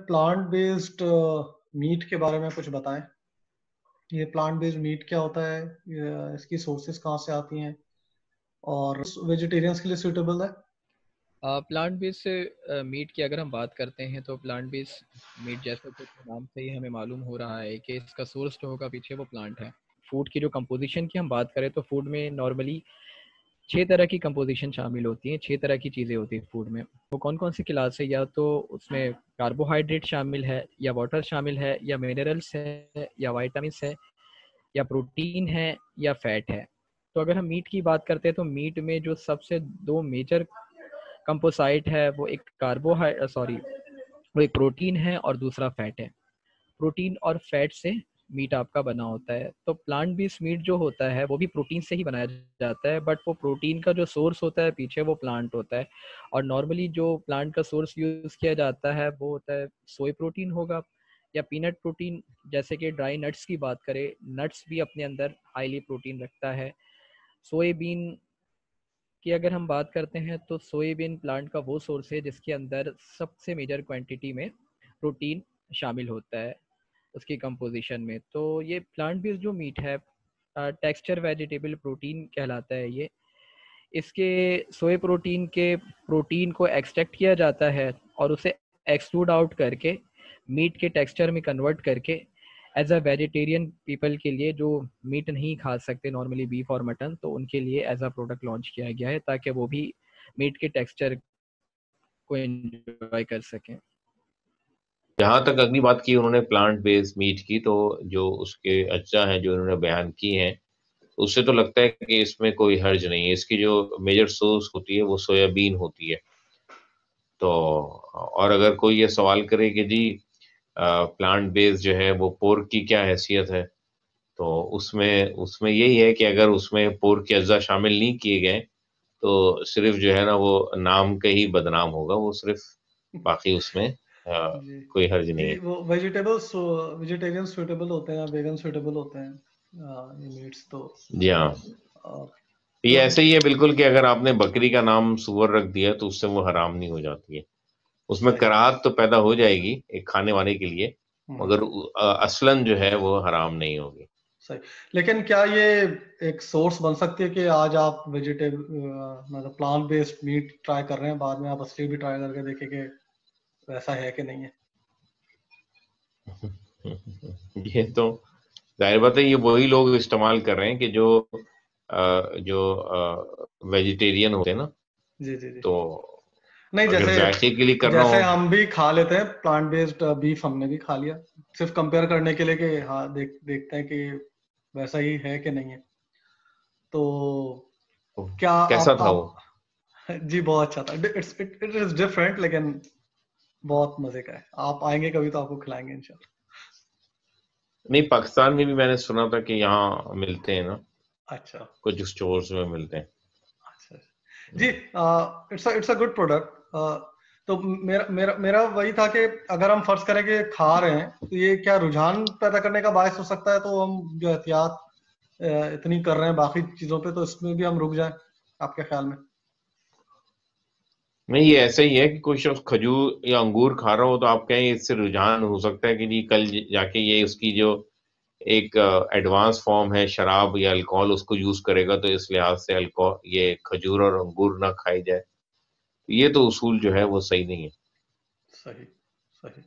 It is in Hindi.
प्लांट बेस्ड मीट के बारे में कुछ बताएं। ये प्लांट बेस्ड मीट क्या होता है, इसकी सोर्सेज कहाँ से आती हैं और वेजिटेरियंस के लिए सूटेबल है? प्लांट बेस्ड मीट की अगर हम बात करते हैं तो प्लांट बेस्ड मीट जैसे कि इसके नाम से ही हमें मालूम हो रहा है कि इसका सोर्स जो होगा पीछे वो प्लांट है। फूड की जो कंपोजिशन की हम बात करें तो फूड में नॉर्मली 6 तरह की कंपोजिशन शामिल होती हैं, 6 तरह की चीज़ें होती हैं फूड में। वो कौन कौन सी क्लास है? या तो उसमें कार्बोहाइड्रेट शामिल है, या वाटर शामिल है, या मिनरल्स है, या वाइटामिन्स है, या प्रोटीन है, या फैट है। तो अगर हम मीट की बात करते हैं तो मीट में जो सबसे दो मेजर कंपोसाइट है वो एक वो एक प्रोटीन है और दूसरा फैट है। प्रोटीन और फैट से मीट आपका बना होता है। तो प्लांट बेस्ड मीट जो होता है वो भी प्रोटीन से ही बनाया जाता है, बट वो प्रोटीन का जो सोर्स होता है पीछे वो प्लांट होता है। और नॉर्मली जो प्लांट का सोर्स यूज़ किया जाता है वो होता है सोया प्रोटीन होगा या पीनट प्रोटीन। जैसे कि ड्राई नट्स की बात करें, नट्स भी अपने अंदर हाईली प्रोटीन रखता है। सोयाबीन की अगर हम बात करते हैं तो सोयाबीन प्लांट का वो सोर्स है जिसके अंदर सबसे मेजर क्वांटिटी में प्रोटीन शामिल होता है उसकी कंपोजिशन में। तो ये प्लांट बेस्ड जो मीट है टेक्सचर वेजिटेबल प्रोटीन कहलाता है ये। इसके सोया प्रोटीन के प्रोटीन को एक्सट्रैक्ट किया जाता है और उसे एक्सट्रूड आउट करके मीट के टेक्सचर में कन्वर्ट करके एज अ वेजिटेरियन पीपल के लिए जो मीट नहीं खा सकते नॉर्मली बीफ और मटन, तो उनके लिए एज अ प्रोडक्ट लॉन्च किया गया है ताकि वो भी मीट के टेक्सचर को एंजॉय कर सकें। जहाँ तक अगली बात की उन्होंने प्लांट बेस्ड मीट की, तो जो उसके अज्जा हैं जो उन्होंने बयान की हैं, उससे तो लगता है कि इसमें कोई हर्ज नहीं है। इसकी जो मेजर सोर्स होती है वो सोयाबीन होती है। तो और अगर कोई ये सवाल करे कि जी प्लांट बेस्ड जो है वो पोर्क की क्या हैसियत है, तो उसमें उसमें यही है कि अगर उसमें पोर्क के अज्जा शामिल नहीं किए गए तो सिर्फ जो है ना वो नाम का ही बदनाम होगा, वो सिर्फ, बाकी उसमें जी कोई हर्ज नहीं जी, है। वो वेजिटेबल्स वेजिटेरियन सूटेबल होते हैं, वेगन सूटेबल होते हैं, ये मीट्स तो जी हाँ, आ, ये तो ऐसे ही है बिल्कुल कि अगर आपने बकरी का नाम सुअर रख दिया तो उससे वो हराम नहीं हो जाती है। उसमें सही। कराहत तो पैदा हो जाएगी एक खाने वाले के लिए, हम्म, मगर असलन जो है वो हराम नहीं होगी। सही। लेकिन क्या ये एक सोर्स बन सकती है कि आज आप वेजिटेबल मतलब प्लांट बेस्ड मीट ट्राई कर रहे हैं, बाद में आप असली भी ट्राई करके देखें कि वैसा है कि नहीं है? ये तो जाहिर बात है, ये वही लोग इस्तेमाल कर रहे हैं कि जो वेजिटेरियन होते हैं ना, जी जी जी। तो नहीं, अगर जैसे जायके के लिए करना जैसे हो। हम भी खा लेते हैं प्लांट बेस्ड बीफ, हमने भी खा लिया सिर्फ कंपेयर करने के लिए कि हाँ देखते हैं कि वैसा ही है कि नहीं है। तो क्या कैसा था वो? आप जी बहुत अच्छा था। इट इज डिफरेंट, लेकिन बहुत मजे का है। आप आएंगे कभी तो आपको खिलाएंगे इंशाल्लाह। नहीं, पाकिस्तान में भी मैंने सुना था कि यहाँ मिलते हैं ना, अच्छा कुछ स्टोर्स में मिलते हैं। अच्छा जी। It's a good product. तो मेरा मेरा मेरा वही था कि अगर हम फर्ज करें कि खा रहे हैं तो ये क्या रुझान पैदा करने का बायस हो सकता है, तो हम जो एहतियात इतनी कर रहे हैं बाकी चीजों पे, तो इसमें भी हम रुक जाएं, आपके ख्याल में? नहीं, ये ऐसा ही है कि कोई शख्स खजूर या अंगूर खा रहा हो तो आप कहें इससे रुझान हो सकता है कि जी कल जाके ये उसकी जो एक एडवांस फॉर्म है शराब या अल्कोहल उसको यूज करेगा, तो इस लिहाज से अल्कोहल ये खजूर और अंगूर ना खाई जाए। ये तो उसूल जो है वो सही नहीं है। सही सही।